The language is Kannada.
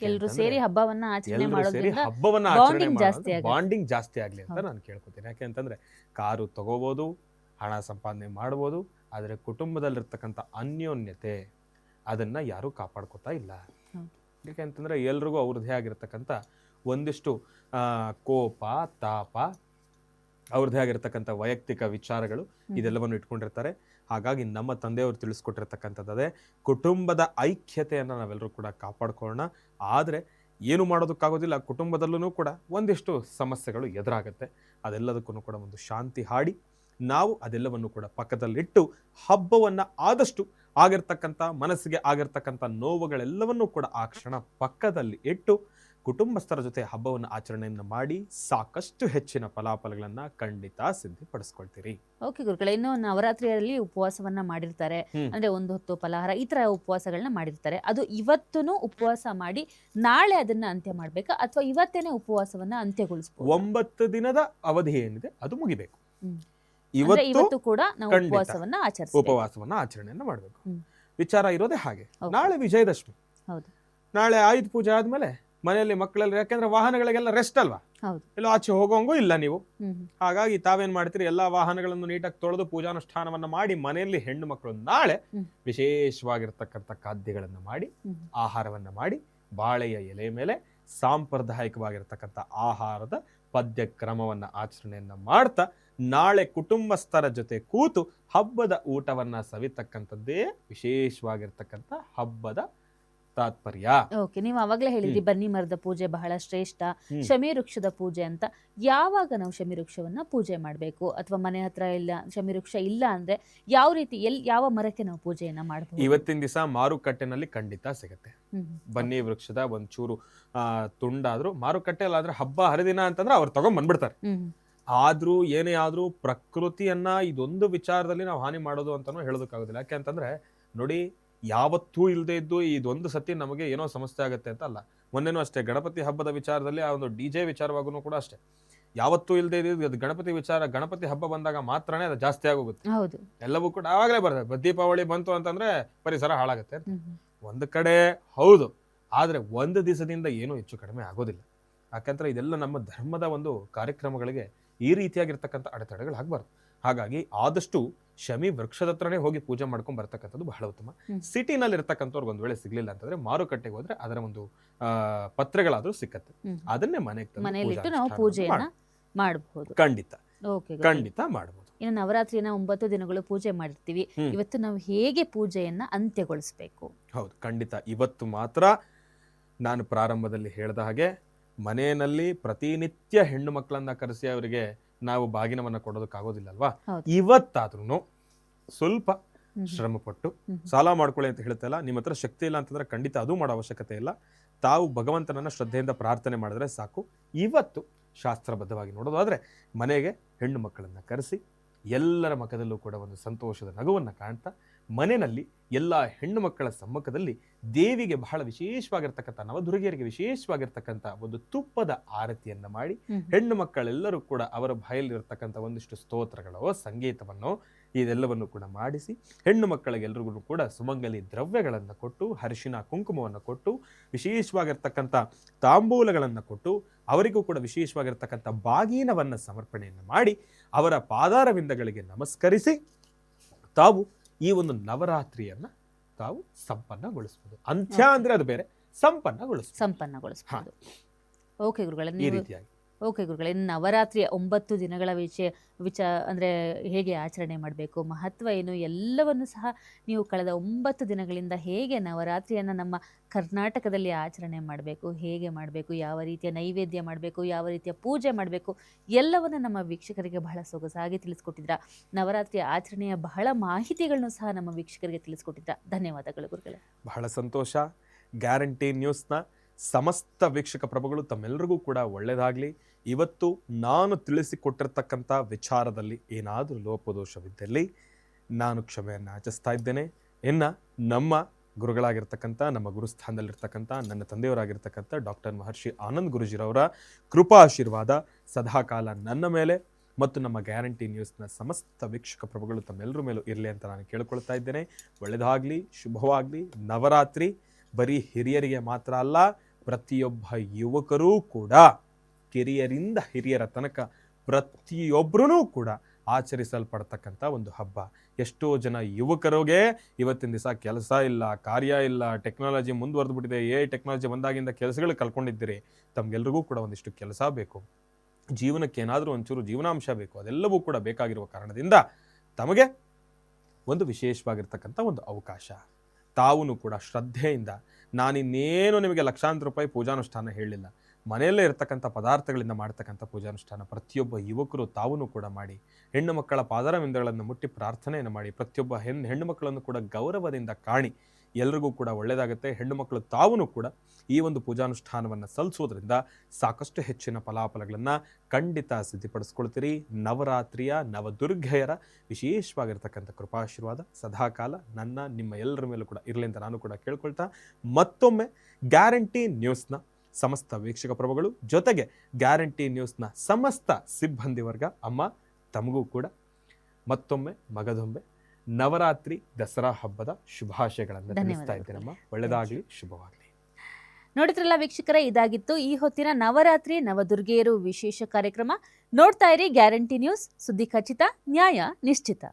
ಎಲ್ಲರೂ ಸೇರಿ ಹಬ್ಬವನ್ನ ಆಚರಣೆ ಮಾಡೋದ್ರಿಂದ ಹಬ್ಬವನ್ನ ಆಚರಣೆ ಮಾಡೋದು ಬಾಂಡಿಂಗ್ ಜಾಸ್ತಿ ಆಗ್ಲಿ ಅಂತ ನಾನು ಕೇಳ್ಕೊತೀನಿ. ಯಾಕೆ ಅಂತಂದ್ರೆ ಕಾರು ತಗೋಬಹುದು, ಹಣ ಸಂಪಾದನೆ ಮಾಡ್ಬೋದು, ಆದರೆ ಕುಟುಂಬದಲ್ಲಿರ್ತಕ್ಕಂಥ ಅನ್ಯೋನ್ಯತೆ ಅದನ್ನ ಯಾರು ಕಾಪಾಡ್ಕೋತಾ ಇಲ್ಲ. ಯಾಕೆ ಅಂತಂದ್ರೆ ಎಲ್ರಿಗೂ ಅವ್ರದ್ದೇ ಆಗಿರ್ತಕ್ಕಂಥ ಒಂದಿಷ್ಟು ಕೋಪ, ತಾಪ, ಅವ್ರದ್ದೇ ಆಗಿರ್ತಕ್ಕಂಥ ವೈಯಕ್ತಿಕ ವಿಚಾರಗಳು ಇದೆಲ್ಲವನ್ನು ಇಟ್ಕೊಂಡಿರ್ತಾರೆ. ಹಾಗಾಗಿ ನಮ್ಮ ತಂದೆಯವರು ತಿಳಿಸ್ಕೊಟ್ಟಿರ್ತಕ್ಕಂಥದ್ದೇ ಕುಟುಂಬದ ಐಕ್ಯತೆಯನ್ನು ನಾವೆಲ್ಲರೂ ಕೂಡ ಕಾಪಾಡ್ಕೊಳ್ಳೋಣ. ಆದರೆ ಏನು ಮಾಡೋದಕ್ಕಾಗೋದಿಲ್ಲ, ಕುಟುಂಬದಲ್ಲೂ ಕೂಡ ಒಂದಿಷ್ಟು ಸಮಸ್ಯೆಗಳು ಎದುರಾಗುತ್ತೆ. ಅದೆಲ್ಲದಕ್ಕೂ ಕೂಡ ಒಂದು ಶಾಂತಿ ಹಾಡಿ ನಾವು ಅದೆಲ್ಲವನ್ನು ಕೂಡ ಪಕ್ಕದಲ್ಲಿಟ್ಟು ಹಬ್ಬವನ್ನು ಆದಷ್ಟು ಆಗಿರ್ತಕ್ಕಂಥ ಮನಸ್ಸಿಗೆ ಆಗಿರ್ತಕ್ಕಂಥ ನೋವುಗಳೆಲ್ಲವನ್ನೂ ಕೂಡ ಆ ಕ್ಷಣ ಪಕ್ಕದಲ್ಲಿ ಇಟ್ಟು ಕುಟುಂಬಸ್ಥರ ಜೊತೆ ಹಬ್ಬವನ್ನು ಆಚರಣೆಯನ್ನು ಮಾಡಿ ಸಾಕಷ್ಟು ಹೆಚ್ಚಿನ ಫಲಾಫಲಗಳನ್ನ ಖಂಡಿತ ಸಿದ್ಧಪಡಿಸ್ಕೊಳ್ತೀರಿ. ಓಕೆ ಗುರುಗಳೇ, ಇನ್ನು ನವರಾತ್ರಿಯಲ್ಲಿ ಉಪವಾಸವನ್ನ ಮಾಡಿರ್ತಾರೆ, ಅಂದ್ರೆ ಒಂದು ಹೊತ್ತು ಫಲಹಾರ ಈ ತರ ಉಪವಾಸಗಳನ್ನ ಮಾಡಿರ್ತಾರೆ. ಅದು ಇವತ್ತೂ ಉಪವಾಸ ಮಾಡಿ ನಾಳೆ ಅದನ್ನ ಅಂತ್ಯ ಮಾಡ್ಬೇಕಾ ಅಥವಾ ಇವತ್ತೇನೆ ಉಪವಾಸವನ್ನ ಅಂತ್ಯಗೊಳಿಸಬಹುದು? 9 ದಿನದ ಅವಧಿ ಏನಿದೆ ಅದು ಮುಗಿಬೇಕು. ಇವತ್ತು ಕೂಡ ನಾವು ಉಪವಾಸವನ್ನ ಆಚರಣೆಯನ್ನ ಮಾಡಬೇಕು. ವಿಚಾರ ಇರೋದೇ ಹಾಗೆ. ನಾಳೆ ವಿಜಯದಶಮಿ, ನಾಳೆ ಆಯುಧ ಪೂಜೆ ಆದ್ಮೇಲೆ ಮನೆಯಲ್ಲಿ ಮಕ್ಕಳಲ್ಲಿ, ಯಾಕೆಂದ್ರೆ ವಾಹನಗಳಿಗೆಲ್ಲ ರೆಸ್ಟ್ ಅಲ್ವಾ, ಎಲ್ಲ ಆಚೆ ಹೋಗೋಂಗೂ ಇಲ್ಲ ನೀವು. ಹಾಗಾಗಿ ತಾವೇನ್ ಮಾಡ್ತೀರಿ, ಎಲ್ಲಾ ವಾಹನಗಳನ್ನು ನೀಟಾಗಿ ತೊಳೆದು ಪೂಜಾನುಷ್ಠಾನವನ್ನ ಮಾಡಿ ಮನೆಯಲ್ಲಿ ಹೆಣ್ಣು ಮಕ್ಕಳು ನಾಳೆ ವಿಶೇಷವಾಗಿರ್ತಕ್ಕಂಥ ಖಾದ್ಯಗಳನ್ನ ಮಾಡಿ ಆಹಾರವನ್ನ ಮಾಡಿ ಬಾಳೆಯ ಎಲೆ ಮೇಲೆ ಸಾಂಪ್ರದಾಯಿಕವಾಗಿರ್ತಕ್ಕಂಥ ಆಹಾರದ ಪದ್ಯ ಕ್ರಮವನ್ನ ಆಚರಣೆಯನ್ನ ಮಾಡ್ತಾ ನಾಳೆ ಕುಟುಂಬಸ್ಥರ ಜೊತೆ ಕೂತು ಹಬ್ಬದ ಊಟವನ್ನ ಸವಿತಕ್ಕಂಥದ್ದೇ ವಿಶೇಷವಾಗಿರ್ತಕ್ಕಂಥ ಹಬ್ಬದ ತಾತ್ಪರ್ಯ. ಓಕೆ, ನೀವು ಅವಾಗಲೇ ಹೇಳಿದ್ರಿ ಬನ್ನಿ ಮರದ ಪೂಜೆ ಬಹಳ ಶ್ರೇಷ್ಠ, ಶಮಿ ವೃಕ್ಷದ ಪೂಜೆ ಅಂತ. ಯಾವಾಗ ನಾವು ಶಮಿ ವೃಕ್ಷವನ್ನ ಪೂಜೆ ಮಾಡಬೇಕು, ಅಥವಾ ಮನೆ ಹತ್ರ ಇಲ್ಲ ಶಮಿ ವೃಕ್ಷ ಇಲ್ಲ ಅಂದ್ರೆ ಯಾವ ರೀತಿ ಯಾವ ಮರಕ್ಕೆ ನಾವು ಪೂಜೆಯನ್ನ ಮಾಡಬಹುದು? ಇವತ್ತಿನ ದಿವಸ ಮಾರುಕಟ್ಟೆನಲ್ಲಿ ಖಂಡಿತ ಸಿಗುತ್ತೆ. ಬನ್ನಿ ವೃಕ್ಷದ ಒಂಚೂರು ತುಂಡಾದ್ರೂ ಮಾರುಕಟ್ಟೆಲ್ಲ ಆದ್ರೆ ಹಬ್ಬ ಹರಿದಿನ ಅಂತಂದ್ರೆ ಅವ್ರು ತಗೊಂಡ್ ಬಂದ್ಬಿಡ್ತಾರೆ. ಆದ್ರೂ ಏನೇ ಆದ್ರೂ ಪ್ರಕೃತಿಯನ್ನ ಇದೊಂದು ವಿಚಾರದಲ್ಲಿ ನಾವು ಹಾನಿ ಮಾಡೋದು ಅಂತಾನು ಹೇಳೋದಕ್ಕಾಗೋದಿಲ್ಲ. ಯಾಕೆ ಅಂತಂದ್ರೆ ನೋಡಿ, ಯಾವತ್ತೂ ಇಲ್ಲದೆ ಇದ್ದು ಇದೊಂದು ಸತಿ ನಮಗೆ ಏನೋ ಸಮಸ್ಯೆ ಆಗುತ್ತೆ ಅಂತ ಅಲ್ಲ. ಮೊನ್ನೆನೂ ಅಷ್ಟೇ ಗಣಪತಿ ಹಬ್ಬದ ವಿಚಾರದಲ್ಲಿ ಆ ಒಂದು DJ ವಿಚಾರವಾಗೂ ಕೂಡ ಅಷ್ಟೇ, ಯಾವತ್ತೂ ಇಲ್ಲದೆ ಇದ್ದು ಅದು ಗಣಪತಿ ಹಬ್ಬ ಬಂದಾಗ ಮಾತ್ರನೇ ಅದು ಜಾಸ್ತಿ ಆಗೋಗುತ್ತೆ. ಎಲ್ಲವೂ ಕೂಡ ಆವಾಗಲೇ ಬರ್ತದೆ. ದೀಪಾವಳಿ ಬಂತು ಅಂತಂದ್ರೆ ಪರಿಸರ ಹಾಳಾಗುತ್ತೆ. ಒಂದು ಕಡೆ ಹೌದು, ಆದ್ರೆ ಒಂದು ದಿವಸದಿಂದ ಏನೂ ಹೆಚ್ಚು ಕಡಿಮೆ ಆಗೋದಿಲ್ಲ. ಯಾಕಂದ್ರೆ ಇದೆಲ್ಲ ನಮ್ಮ ಧರ್ಮದ ಒಂದು ಕಾರ್ಯಕ್ರಮಗಳಿಗೆ ಈ ರೀತಿಯಾಗಿರ್ತಕ್ಕಂಥ ಅಡೆತಡೆಗಳು ಆಗ್ಬಾರ್ದು. ಹಾಗಾಗಿ ಆದಷ್ಟು ಶಮಿ ವೃಕ್ಷದ ಹತ್ರನೇ ಹೋಗಿ ಪೂಜೆ ಮಾಡ್ಕೊಂಡ್ ಬರ್ತಕ್ಕಂಥದ್ದು ಬಹಳ ಉತ್ತಮ. ಸಿಟಿನಲ್ಲಿ ಇರ್ತಕ್ಕಂಥವ್ರಿಗೆ ಒಂದ್ ವೇಳೆ ಸಿಗ್ಲಿಲ್ಲ ಅಂತಂದ್ರೆ ಮಾರುಕಟ್ಟೆಗೆ ಹೋದ್ರೆ ಅದರ ಒಂದು ಪತ್ರೆಗಳಾದ್ರೂ ಸಿಕ್ಕತ್ತೆ, ಅದನ್ನೇ ಮನೆಯಲ್ಲಿ ನಾವು ಪೂಜೆಯನ್ನ ಮಾಡಬಹುದು. ಖಂಡಿತ ಮಾಡಬಹುದು. ಇನ್ನು ನವರಾತ್ರಿನ 9 ದಿನಗಳು ಪೂಜೆ ಮಾಡಿರ್ತೀವಿ, ಇವತ್ತು ನಾವು ಹೇಗೆ ಪೂಜೆಯನ್ನ ಅಂತ್ಯಗೊಳಿಸಬೇಕು? ಹೌದು, ಖಂಡಿತ ಇವತ್ತು ಮಾತ್ರ ನಾನು ಪ್ರಾರಂಭದಲ್ಲಿ ಹೇಳಿದ ಹಾಗೆ ಮನೆಯಲ್ಲಿ ಪ್ರತಿನಿತ್ಯ ಹೆಣ್ಣು ಮಕ್ಕಳನ್ನ ಕರೆಸಿ ಅವರಿಗೆ ನಾವು ಬಾಗಿನವನ್ನ ಕೊಡೋದಕ್ಕಾಗೋದಿಲ್ಲ ಅಲ್ವಾ. ಇವತ್ತಾದ್ರೂ ಸ್ವಲ್ಪ ಶ್ರಮ ಪಟ್ಟು ಸಾಲ ಮಾಡ್ಕೊಳ್ಳಿ ಅಂತ ಹೇಳ್ತಲ್ಲ. ನಿಮ್ಮ ಹತ್ರ ಶಕ್ತಿ ಇಲ್ಲ ಅಂತಂದ್ರೆ ಖಂಡಿತ ಅದು ಮಾಡೋ ಅವಶ್ಯಕತೆ ಇಲ್ಲ. ತಾವು ಭಗವಂತನನ್ನ ಶ್ರದ್ಧೆಯಿಂದ ಪ್ರಾರ್ಥನೆ ಮಾಡಿದ್ರೆ ಸಾಕು. ಇವತ್ತು ಶಾಸ್ತ್ರಬದ್ಧವಾಗಿ ನೋಡೋದಾದ್ರೆ ಮನೆಗೆ ಹೆಣ್ಣು ಮಕ್ಕಳನ್ನ ಕರೆಸಿ ಎಲ್ಲರ ಮುಖದಲ್ಲೂ ಕೂಡ ಒಂದು ಸಂತೋಷದ ನಗುವನ್ನ ಕಾಣ್ತಾ ಮನೆಯಲ್ಲಿ ಎಲ್ಲ ಹೆಣ್ಣು ಮಕ್ಕಳ ಸಮ್ಮುಖದಲ್ಲಿ ದೇವಿಗೆ ಬಹಳ ವಿಶೇಷವಾಗಿರ್ತಕ್ಕಂಥ ನವದುರ್ಗಿಯರಿಗೆ ವಿಶೇಷವಾಗಿರ್ತಕ್ಕಂಥ ಒಂದು ತುಪ್ಪದ ಆರತಿಯನ್ನ ಮಾಡಿ ಹೆಣ್ಣು ಮಕ್ಕಳೆಲ್ಲರೂ ಕೂಡ ಅವರ ಬಾಯಲ್ಲಿರ್ತಕ್ಕಂಥ ಒಂದಿಷ್ಟು ಸ್ತೋತ್ರಗಳೋ ಸಂಗೀತವನ್ನೋ ಇದೆಲ್ಲವನ್ನು ಕೂಡ ಮಾಡಿಸಿ ಹೆಣ್ಣು ಮಕ್ಕಳಿಗೆಲ್ಲರಿಗೂ ಕೂಡ ಸುಮಂಗಲಿ ದ್ರವ್ಯಗಳನ್ನು ಕೊಟ್ಟು ಅರಿಶಿನ ಕುಂಕುಮವನ್ನು ಕೊಟ್ಟು ವಿಶೇಷವಾಗಿರ್ತಕ್ಕಂಥ ತಾಂಬೂಲಗಳನ್ನು ಕೊಟ್ಟು ಅವರಿಗೂ ಕೂಡ ವಿಶೇಷವಾಗಿರ್ತಕ್ಕಂಥ ಬಾಗೀನವನ್ನ ಸಮರ್ಪಣೆಯನ್ನು ಮಾಡಿ ಅವರ ಪಾದಾರವಿಂದಗಳಿಗೆ ನಮಸ್ಕರಿಸಿ ತಾವು ಈ ಒಂದು ನವರಾತ್ರಿಯನ್ನ ತಾವು ಸಂಪನ್ನಗೊಳಿಸಬಹುದು. ಅಂತ್ಯ ಅಂದ್ರೆ ಅದು ಬೇರೆ, ಸಂಪನ್ನಗೊಳಿಸಬಹುದು. ಓಕೆ ಗುರುಗಳೇ, ಈ ರೀತಿಯಾಗಿ ಓಕೆ ಗುರುಗಳೇ, ನವರಾತ್ರಿಯ 9 ದಿನಗಳ ಅಂದ್ರೆ ಹೇಗೆ ಆಚರಣೆ ಮಾಡಬೇಕು, ಮಹತ್ವ ಏನು, ಎಲ್ಲವನ್ನು ಸಹ ನೀವು ಕಳೆದ 9 ದಿನಗಳಿಂದ ಹೇಗೆ ನವರಾತ್ರಿಯನ್ನು ನಮ್ಮ ಕರ್ನಾಟಕದಲ್ಲಿ ಆಚರಣೆ ಮಾಡಬೇಕು, ಹೇಗೆ ಮಾಡಬೇಕು, ಯಾವ ರೀತಿಯ ನೈವೇದ್ಯ ಮಾಡಬೇಕು, ಯಾವ ರೀತಿಯ ಪೂಜೆ ಮಾಡಬೇಕು, ಎಲ್ಲವನ್ನು ನಮ್ಮ ವೀಕ್ಷಕರಿಗೆ ಬಹಳ ಸೊಗಸಾಗಿ ತಿಳಿಸ್ಕೊಟ್ಟಿದ್ರ. ನವರಾತ್ರಿಯ ಆಚರಣೆಯ ಬಹಳ ಮಾಹಿತಿಗಳನ್ನು ಸಹ ನಮ್ಮ ವೀಕ್ಷಕರಿಗೆ ತಿಳಿಸ್ಕೊಟ್ಟಿದ್ರ. ಧನ್ಯವಾದಗಳು ಗುರುಗಳೇ. ಬಹಳ ಸಂತೋಷ. ಗ್ಯಾರಂಟಿ ನ್ಯೂಸ್ನ ಸಮಸ್ತ ವೀಕ್ಷಕ ಪ್ರಭುಗಳು ತಮ್ಮೆಲ್ಲರಿಗೂ ಕೂಡ ಒಳ್ಳೆಯದಾಗಲಿ. ಇವತ್ತು ನಾನು ತಿಳಿಸಿಕೊಟ್ಟಿರ್ತಕ್ಕಂಥ ವಿಚಾರದಲ್ಲಿ ಏನಾದರೂ ಲೋಪದೋಷವಿದ್ದಲ್ಲಿ ನಾನು ಕ್ಷಮೆಯನ್ನು ಯಾಚಿಸ್ತಾ ಇದ್ದೇನೆ. ಇನ್ನು ನಮ್ಮ ಗುರುಗಳಾಗಿರ್ತಕ್ಕಂಥ ನಮ್ಮ ಗುರುಸ್ಥಾನದಲ್ಲಿರ್ತಕ್ಕಂಥ ನನ್ನ ತಂದೆಯವರಾಗಿರ್ತಕ್ಕಂಥ ಡಾಕ್ಟರ್ ಮಹರ್ಷಿ ಆನಂದ್ ಗುರುಜಿರವರ ಕೃಪಾಶೀರ್ವಾದ ಸದಾಕಾಲ ನನ್ನ ಮೇಲೆ ಮತ್ತು ನಮ್ಮ ಗ್ಯಾರಂಟಿ ನ್ಯೂಸ್ನ ಸಮಸ್ತ ವೀಕ್ಷಕ ಪ್ರಭುಗಳು ತಮ್ಮೆಲ್ಲರ ಮೇಲೂ ಇರಲಿ ಅಂತ ನಾನು ಕೇಳ್ಕೊಳ್ತಾ ಇದ್ದೇನೆ. ಒಳ್ಳೆಯದಾಗಲಿ, ಶುಭವಾಗಲಿ. ನವರಾತ್ರಿ ಬರೀ ಹಿರಿಯರಿಗೆ ಮಾತ್ರ ಅಲ್ಲ, ಪ್ರತಿಯೊಬ್ಬ ಯುವಕರೂ ಕೂಡ ಕಿರಿಯರಿಂದ ಹಿರಿಯರ ತನಕ ಪ್ರತಿಯೊಬ್ಬರೂ ಕೂಡ ಆಚರಿಸಲ್ಪಡ್ತಕ್ಕಂಥ ಒಂದು ಹಬ್ಬ. ಎಷ್ಟೋ ಜನ ಯುವಕರಿಗೆ ಇವತ್ತಿನ ದಿವಸ ಕೆಲಸ ಇಲ್ಲ, ಕಾರ್ಯ ಇಲ್ಲ, ಟೆಕ್ನಾಲಜಿ ಮುಂದುವರೆದು ಬಿಟ್ಟಿದೆ, ಟೆಕ್ನಾಲಜಿ ಬಂದಾಗಿಂದ ಕೆಲಸಗಳು ಕಳ್ಕೊಂಡಿದ್ದೀರಿ. ತಮ್ಗೆಲ್ರಿಗೂ ಕೂಡ ಒಂದಿಷ್ಟು ಕೆಲಸ ಬೇಕು, ಜೀವನಕ್ಕೆ ಏನಾದರೂ ಒಂಚೂರು ಜೀವನಾಂಶ ಬೇಕು, ಅದೆಲ್ಲವೂ ಕೂಡ ಬೇಕಾಗಿರುವ ಕಾರಣದಿಂದ ತಮಗೆ ಒಂದು ವಿಶೇಷವಾಗಿರ್ತಕ್ಕಂಥ ಒಂದು ಅವಕಾಶ. ತಾವು ಕೂಡ ಶ್ರದ್ಧೆಯಿಂದ, ನಾನಿನ್ನೇನು ನಿಮಗೆ ಲಕ್ಷಾಂತರ ರೂಪಾಯಿ ಪೂಜಾನುಷ್ಠಾನ ಹೇಳಿಲ್ಲ, ಮನೆಯಲ್ಲೇ ಇರತಕ್ಕಂಥ ಪದಾರ್ಥಗಳಿಂದ ಮಾಡ್ತಕ್ಕಂಥ ಪೂಜಾನುಷ್ಠಾನ ಪ್ರತಿಯೊಬ್ಬ ಯುವಕರು ತಾವು ಕೂಡ ಮಾಡಿ, ಹೆಣ್ಣು ಮಕ್ಕಳ ಪಾದರವಿಂದಗಳನ್ನು ಮುಟ್ಟಿ ಪ್ರಾರ್ಥನೆಯನ್ನು ಮಾಡಿ, ಪ್ರತಿಯೊಬ್ಬ ಹೆಣ್ಣು ಮಕ್ಕಳನ್ನು ಕೂಡ ಗೌರವದಿಂದ ಕಾಣಿ. ಎಲ್ರಿಗೂ ಕೂಡ ಒಳ್ಳೆಯದಾಗುತ್ತೆ. ಹೆಣ್ಣು ಮಕ್ಕಳು ತಾವು ಕೂಡ ಈ ಒಂದು ಪೂಜಾನುಷ್ಠಾನವನ್ನು ಸಲ್ಲಿಸೋದ್ರಿಂದ ಸಾಕಷ್ಟು ಹೆಚ್ಚಿನ ಫಲಾಫಲಗಳನ್ನು ಖಂಡಿತ ಸಿದ್ಧಿಪಡಿಸ್ಕೊಳ್ತೀರಿ. ನವರಾತ್ರಿಯ ನವದುರ್ಗೆಯರ ವಿಶೇಷವಾಗಿರ್ತಕ್ಕಂಥ ಕೃಪಾಶೀರ್ವಾದ ಸದಾಕಾಲ ನಿಮ್ಮ ಎಲ್ಲರ ಮೇಲೂ ಕೂಡ ಇರಲಿ ಅಂತ ನಾನು ಕೂಡ ಕೇಳ್ಕೊಳ್ತಾ, ಮತ್ತೊಮ್ಮೆ ಗ್ಯಾರಂಟಿ ನ್ಯೂಸ್ನ ಸಮಸ್ತ ವೀಕ್ಷಕ ಪ್ರಭುಗಳು ಜೊತೆಗೆ ಗ್ಯಾರಂಟಿ ನ್ಯೂಸ್ನ ಸಮಸ್ತ ಸಿಬ್ಬಂದಿ ವರ್ಗ, ಅಮ್ಮ ತಮಗೂ ಕೂಡ ಮತ್ತೊಮ್ಮೆ ಮಗದೊಮ್ಮೆ ನವರಾತ್ರಿ ದಸರಾ ಹಬ್ಬದ ಶುಭಾಶಯಗಳನ್ನು ತಿಳಿಸ್ತಾ ಇದ್ದೇನಮ್ಮ. ಒಳ್ಳೆದಾಗ್ಲಿ, ಶುಭವಾಗಲಿ. ನೋಡಿದ್ರಲ್ಲ ವೀಕ್ಷಕರೇ, ಇದಾಗಿತ್ತು ಈ ಹೊತ್ತಿನ ನವರಾತ್ರಿ ನವದುರ್ಗೆಯರು ವಿಶೇಷ ಕಾರ್ಯಕ್ರಮ. ನೋಡ್ತಾ ಇರಿ ಗ್ಯಾರಂಟಿ ನ್ಯೂಸ್, ಸುದ್ದಿ ಖಚಿತ, ನ್ಯಾಯ ನಿಶ್ಚಿತ.